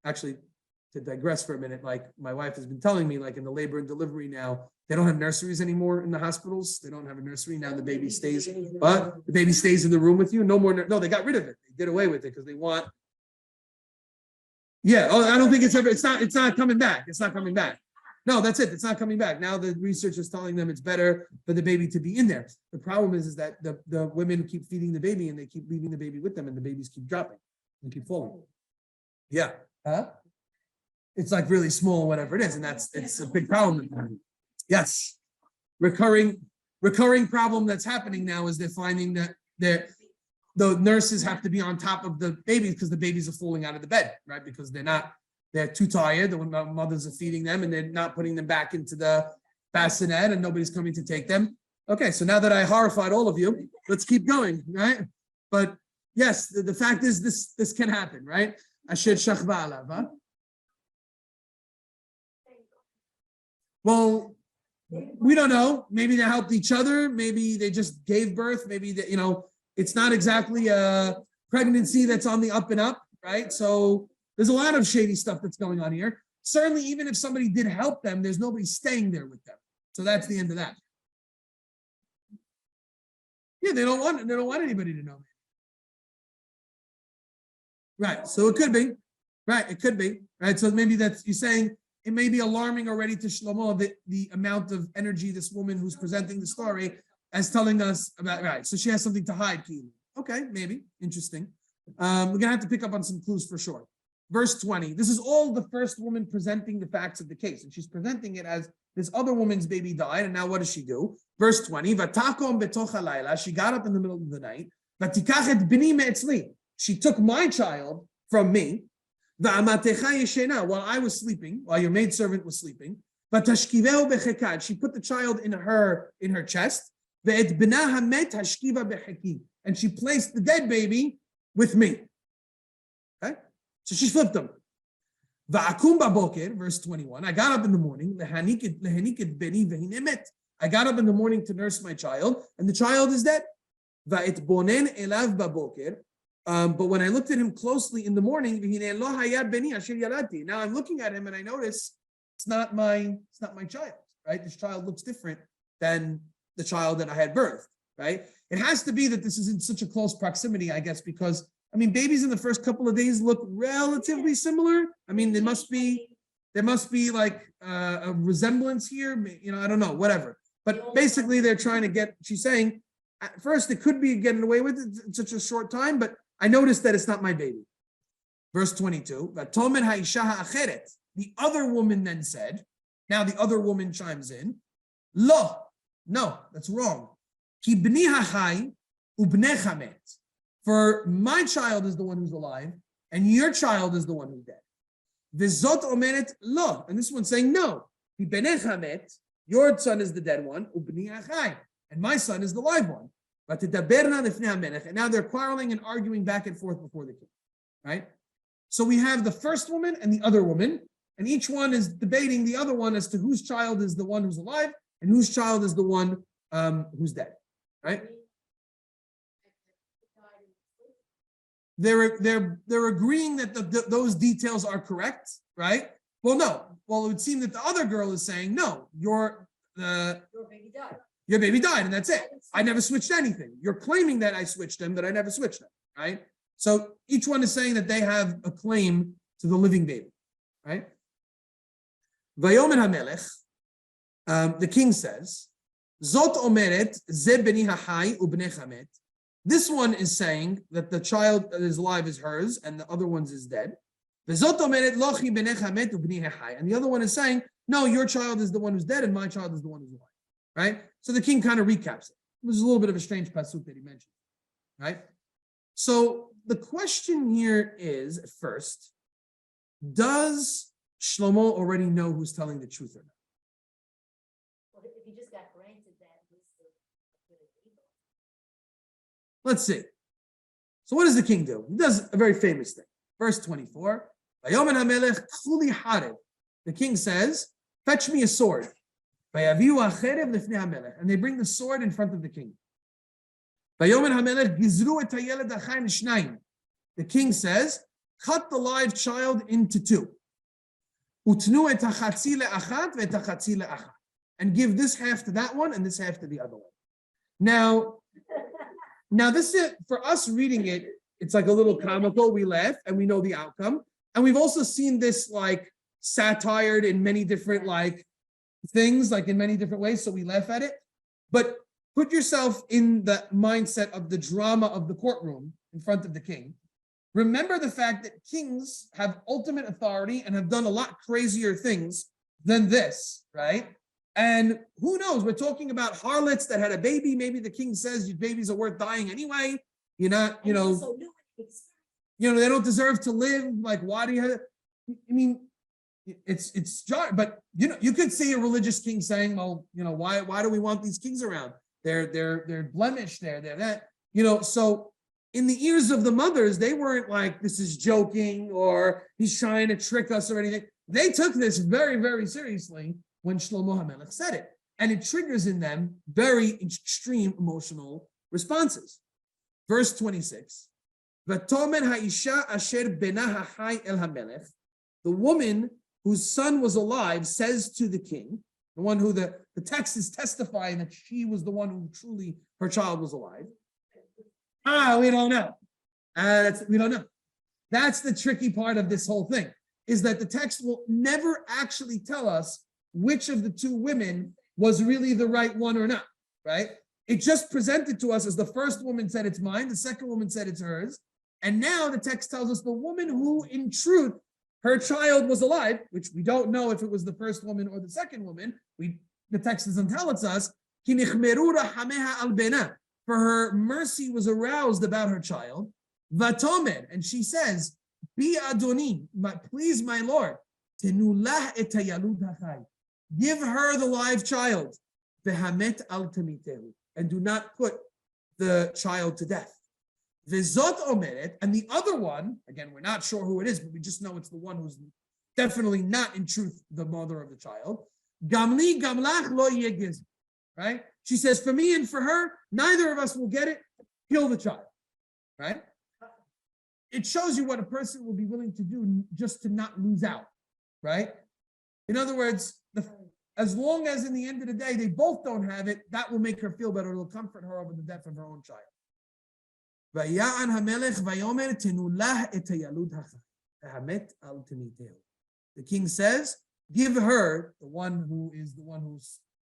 Actually, to digress for a minute, like my wife has been telling me, like in the labor and delivery now, they don't have nurseries anymore in the hospitals. They don't have a nursery. Now the baby stays, but the baby stays in the room with you. No more, no, they got rid of it. They did away with it because they want Yeah. Oh, I don't think it's not coming back. It's not coming back. No, that's it. It's not coming back. Now the research is telling them it's better for the baby to be in there. The problem is that the women keep feeding the baby and they keep leaving the baby with them and the babies keep dropping and keep falling. Yeah. Huh? It's like really small, whatever it is. And it's a big problem. Yes. Recurring problem that's happening now is they're finding that the nurses have to be on top of the babies because the babies are falling out of the bed, right? Because they're too tired. The mothers are feeding them and they're not putting them back into the bassinet and nobody's coming to take them. Okay, so now that I horrified all of you, let's keep going, right? But yes, the fact is this can happen, right? Asher shachva alav, huh? Well, we don't know. Maybe they helped each other. Maybe they just gave birth. Maybe that, it's not exactly a pregnancy that's on the up and up, right? So there's a lot of shady stuff that's going on here. Certainly, even if somebody did help them, there's nobody staying there with them. So that's the end of that. Yeah, they don't want anybody to know. Right. So it could be. Right. It could be. Right. So maybe you're saying it may be alarming already to Shelomo the amount of energy this woman who's presenting the story as telling us about, right. So she has something to hide. Okay, maybe. Interesting. We're gonna have to pick up on some clues for sure. Verse 20. This is all the first woman presenting the facts of the case, and she's presenting it as this other woman's baby died, and now what does she do? Verse 20. Vatakom betoch halayla. She got up in the middle of the night. Vatikach et bini me'etzli. She took my child from me. Va'amatecha yeshena, while I was sleeping, while your maidservant was sleeping. Vatashkivehu bechekad. She put the child in her chest. Ve'et bina hamet hashkiva becheki. And she placed the dead baby with me. Okay? So she flipped them. Va'akum baboker, verse 21. I got up in the morning. Lehaniket beni vehinemet. I got up in the morning to nurse my child, and the child is dead. Va'et bonen elav baboker. But when I looked at him closely in the morning, now I'm looking at him and I notice it's not my child, right? This child looks different than the child that I had birthed, right? It has to be that this is in such a close proximity, I guess, because babies in the first couple of days look relatively similar. There must be like a resemblance here. I don't know, whatever. But basically, they're trying to get. She's saying, at first, it could be getting away with it in such a short time, but I noticed that it's not my baby. Verse 22. The other woman then said, now the other woman chimes in, Lo, no, that's wrong. Ki bni hachai ubnecha met. For my child is the one who's alive, and your child is the one who's dead. V'zot omeret lo, and this one's saying no. Ki benecha met, your son is the dead one, ubni hachai, and my son is the live one. And now they're quarreling and arguing back and forth before the king, right? So we have the first woman and the other woman, and each one is debating the other one as to whose child is the one who's alive and whose child is the one who's dead, right? They're agreeing that those details are correct, right? Well, no. Well, it would seem that the other girl is saying, no, your baby died. Your baby died, and that's it. I never switched anything. You're claiming that I switched them, that I never switched them, right? So each one is saying that they have a claim to the living baby, right? Vayomer HaMelech, the king says, Zot omeret ze beni hachai ubnei chamet. This one is saying that the child that is alive is hers, and the other one's is dead. V'zot omeret lochi bnei chamet ubnei hachai. And the other one is saying, no, your child is the one who's dead, and my child is the one who's alive. Right? So the king kind of recaps it. It was a little bit of a strange pasuk that he mentioned, right? So the question here is, first, does Shlomo already know who's telling the truth or not? Well, if he just got granted that, he's the evil. Let's see. So what does the king do? He does a very famous thing. Verse 24. Vayomer HaMelech kuli harev. The king says, fetch me a sword. And they bring the sword in front of the king. The king says, cut the live child into two. And give this half to that one and this half to the other one. Now this is, for us reading it, it's like a little comical. We laugh and we know the outcome. And we've also seen this like satired in many different like things, like in many different ways. So we laugh at it. But put yourself in the mindset of the drama of the courtroom in front of the king. Remember the fact that kings have ultimate authority and have done a lot crazier things than this, right? And who knows? We're talking about harlots that had a baby. Maybe the king says your babies are worth dying anyway. You're not, they don't deserve to live. Like, why do you have? I mean, it's jarring. But you could see a religious king saying, well, why do we want these kings around? They're blemished. They're that. So in the ears of the mothers, they weren't like, this is joking or he's trying to trick us or anything. They took this very, very seriously when Shlomo HaMelech said it. And it triggers in them very extreme emotional responses. Verse 26, V'tomer ha'isha asher bena ha'chai el HaMelech, the woman whose son was alive says to the king, the one who the text is testifying that she was the one who truly, her child was alive. We don't know. We don't know. That's the tricky part of this whole thing, is that the text will never actually tell us which of the two women was really the right one or not, right? It just presented to us as the first woman said it's mine, the second woman said it's hers, and now the text tells us the woman who, in truth, her child was alive, which we don't know if it was the first woman or the second woman. The text doesn't tell us. For her mercy was aroused about her child. Vatomer, and she says, Bi Adoni, please, my Lord, tenulah et hayalud hachai. Give her the live child, vehamet al tamitehu, and do not put the child to death. Vezot omeret, and the other one, again, we're not sure who it is, but we just know it's the one who's definitely not in truth the mother of the child. Gamli gamlach lo yegiz, right? She says, for me and for her, neither of us will get it. Kill the child, right? It shows you what a person will be willing to do just to not lose out, right? In other words, as long as in the end of the day, they both don't have it, that will make her feel better. It will comfort her over the death of her own child. The king says, give her, the one who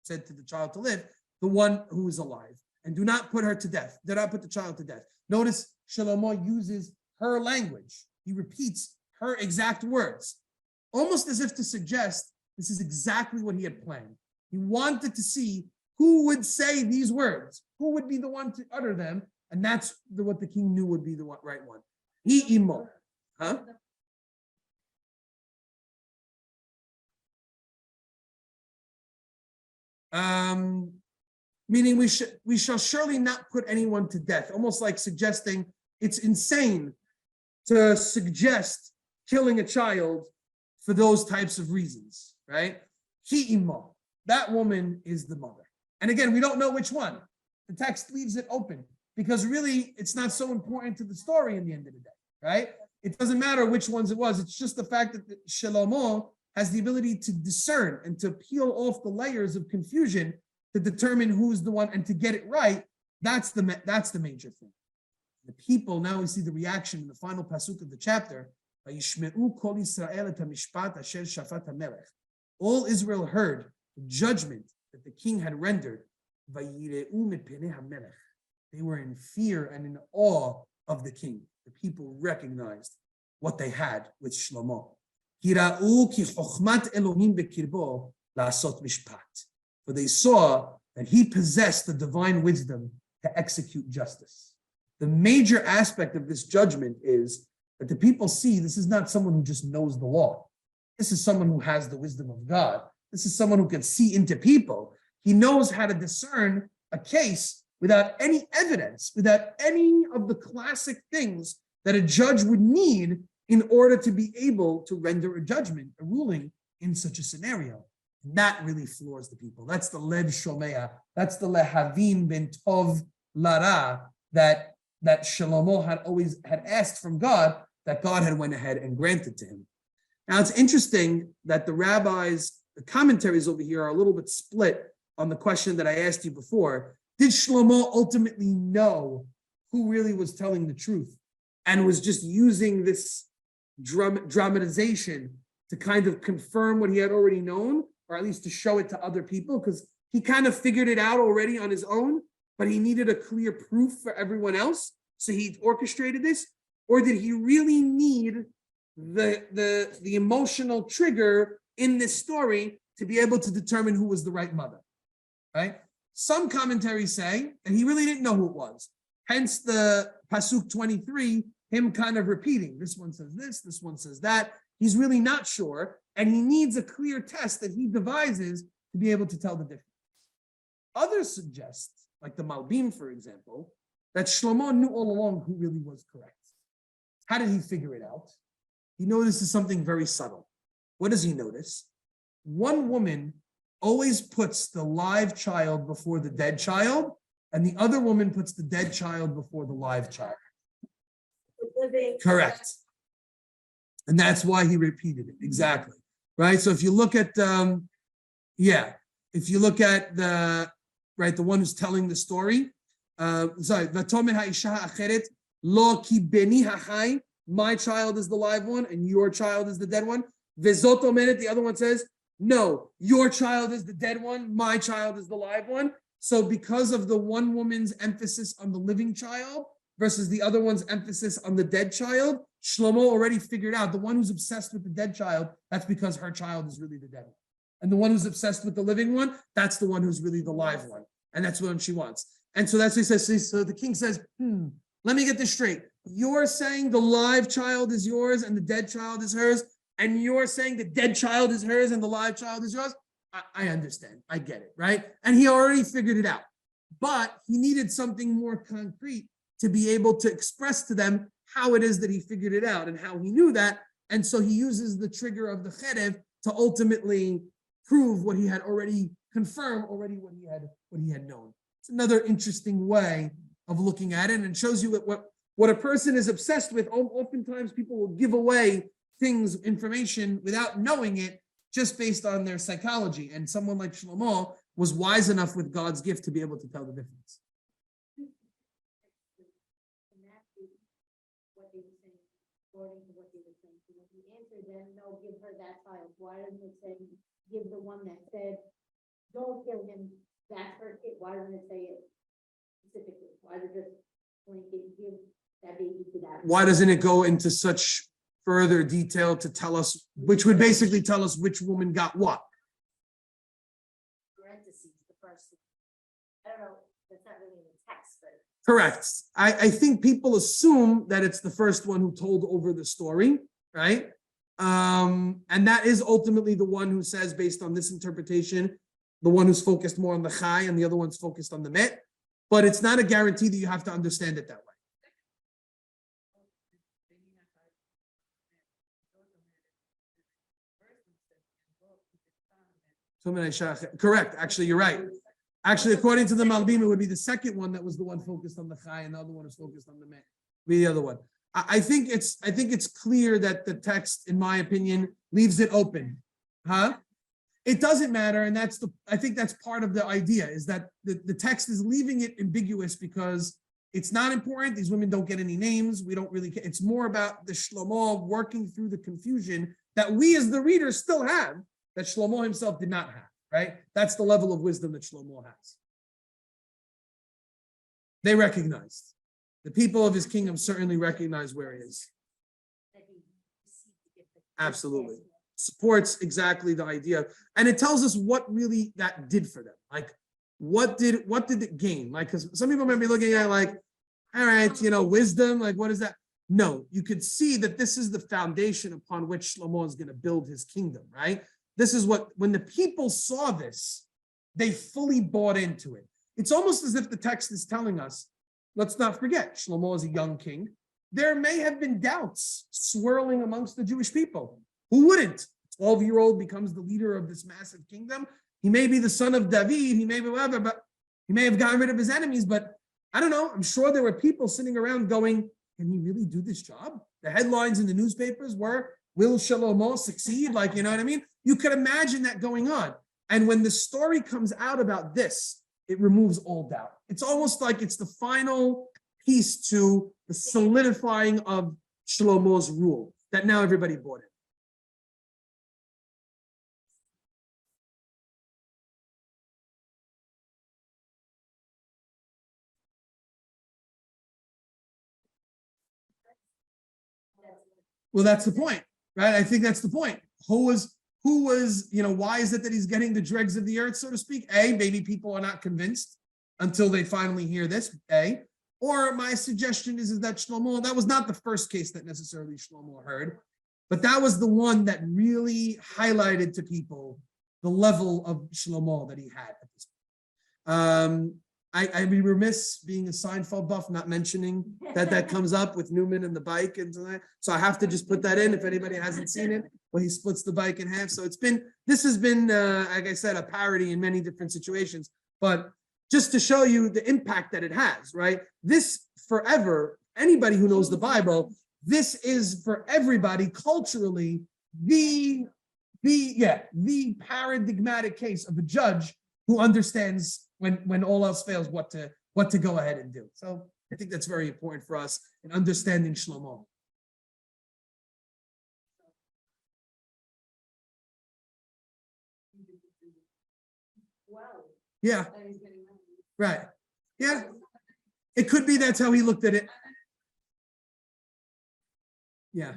said to the child to live, the one who is alive, and do not put her to death. Do not put the child to death. Notice Shelomo uses her language. He repeats her exact words, almost as if to suggest this is exactly what he had planned. He wanted to see who would say these words, who would be the one to utter them, and that's what the king knew would be the right one. He imo, huh? Meaning we shall surely not put anyone to death, almost like suggesting it's insane to suggest killing a child for those types of reasons, right? He imo, that woman is the mother. And again, we don't know which one. The text leaves it open because really it's not so important to the story in the end of the day, right? It doesn't matter which ones it was. It's just the fact that Shelomo has the ability to discern and to peel off the layers of confusion to determine who's the one and to get it right. That's the major thing. The people, now we see the reaction in the final pasuk of the chapter. All Israel heard the judgment that the king had rendered. They were in fear and in awe of the king. The people recognized what they had with Shlomo. For they saw that he possessed the divine wisdom to execute justice. The major aspect of this judgment is that the people see this is not someone who just knows the law. This is someone who has the wisdom of God. This is someone who can see into people. He knows how to discern a case without any evidence, without any of the classic things that a judge would need in order to be able to render a judgment, a ruling in such a scenario. And that really floors the people. That's the lev shomea. That's the lehavin ben tov lara that Shelomo had asked from God, that God had went ahead and granted to him. Now it's interesting that the commentaries over here are a little bit split on the question that I asked you before. Did Shlomo ultimately know who really was telling the truth and was just using this dramatization to kind of confirm what he had already known, or at least to show it to other people, because he kind of figured it out already on his own, but he needed a clear proof for everyone else. So he orchestrated this, or did he really need the emotional trigger in this story to be able to determine who was the right mother, right? Some commentaries say that he really didn't know who it was. Hence the Pasuk 23, him kind of repeating, this one says this one says that. He's really not sure, and he needs a clear test that he devises to be able to tell the difference. Others suggest, like the Malbim, for example, that Shelomo knew all along who really was correct. How did he figure it out? He notices something very subtle. What does he notice? One woman always puts the live child before the dead child, and the other woman puts the dead child before the live child. Correct. And that's why he repeated it. Exactly. Right. So if you look at, if you look at the one who's telling the story, my child is the live one and your child is the dead one. The other one says, no, your child is the dead one, my child is the live one. So because of the one woman's emphasis on the living child versus the other one's emphasis on the dead child, Shelomo already figured out the one who's obsessed with the dead child, that's because her child is really the dead one. And the one who's obsessed with the living one, that's the one who's really the live one. And that's what she wants. And so that's what he says. So the king says, let me get this straight. You're saying the live child is yours and the dead child is hers, and you're saying the dead child is hers and the live child is yours? I understand. I get it, right? And he already figured it out. But he needed something more concrete to be able to express to them how it is that he figured it out and how he knew that. And so he uses the trigger of the cherev to ultimately prove what he had already confirmed, what he had known. It's another interesting way of looking at it, and shows you what a person is obsessed with. Oftentimes people will give away things, information, without knowing it, just based on their psychology. And someone like Shelomo was wise enough with God's gift to be able to tell the difference. According to what they were saying, so when he answered them, no, give her that child. Why doesn't it say, give the one that said, don't kill him, that's her kid? Why doesn't it say it specifically? Why does it blanket give that baby to that? Why doesn't it go into such further detail to tell us, which would basically tell us which woman got what? Parentheses, the first. I don't know, that's not really in the text, but. Correct. I think people assume that it's the first one who told over the story, right? And that is ultimately the one who says, based on this interpretation, the one who's focused more on the chai and the other one's focused on the met. But it's not a guarantee that you have to understand it that way. Correct. Actually, you're right. Actually, according to the Malbim, it would be the second one that was the one focused on the chai, and the other one is focused on the met. Be the other one. I think it's clear that the text, in my opinion, leaves it open. It doesn't matter, and I think that's part of the idea, is that the text is leaving it ambiguous because it's not important. These women don't get any names. We don't really care. It's more about the Shelomo working through the confusion that we as the readers still have, that Shelomo himself did not have. Right? That's the level of wisdom that Shelomo has. They recognized. The people of his kingdom certainly recognize where he is. Absolutely. Supports exactly the idea. And it tells us what really that did for them. Like, what did it gain? Like, because some people might be looking at it like, all right, wisdom, like, what is that? No, you could see that this is the foundation upon which Shelomo is going to build his kingdom, right? This is when the people saw this, they fully bought into it. It's almost as if the text is telling us, let's not forget, Shelomo is a young king. There may have been doubts swirling amongst the Jewish people. Who wouldn't? A 12-year-old becomes the leader of this massive kingdom. He may be the son of David, he may be whatever, but he may have gotten rid of his enemies, but I don't know. I'm sure there were people sitting around going, can he really do this job? The headlines in the newspapers were, will Shelomo succeed? Like, you know what I mean? You could imagine that going on. And when the story comes out about this, it removes all doubt. It's almost like it's the final piece to the solidifying of Shlomo's rule. that now everybody bought it. Well, that's the point, right? I think that's the point. Who was, why is it that he's getting the dregs of the earth, so to speak? Maybe people are not convinced until they finally hear this, Or my suggestion is that Shelomo, that was not the first case that necessarily Shelomo heard, but that was the one that really highlighted to people the level of Shelomo that he had at this point. I'd be remiss being a Seinfeld buff not mentioning that comes up with Newman and the bike and so that. So I have to just put that in if anybody hasn't seen it, where he splits the bike in half. So this has been, like I said, a parody in many different situations, but just to show you the impact that it has, right? This forever, anybody who knows the Bible, this is for everybody culturally, the paradigmatic case of a judge who understands when all else fails, what to go ahead and do. So I think that's very important for us in understanding Shelomo. Wow. Yeah. Right. Yeah. It could be that's how he looked at it. Yeah.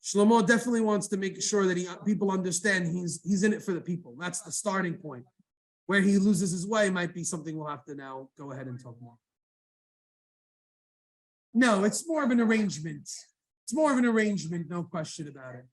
Shelomo definitely wants to make sure that people understand he's in it for the people. That's the starting point. Where he loses his way might be something we'll have to now go ahead and talk more. No, it's more of an arrangement. It's more of an arrangement, no question about it.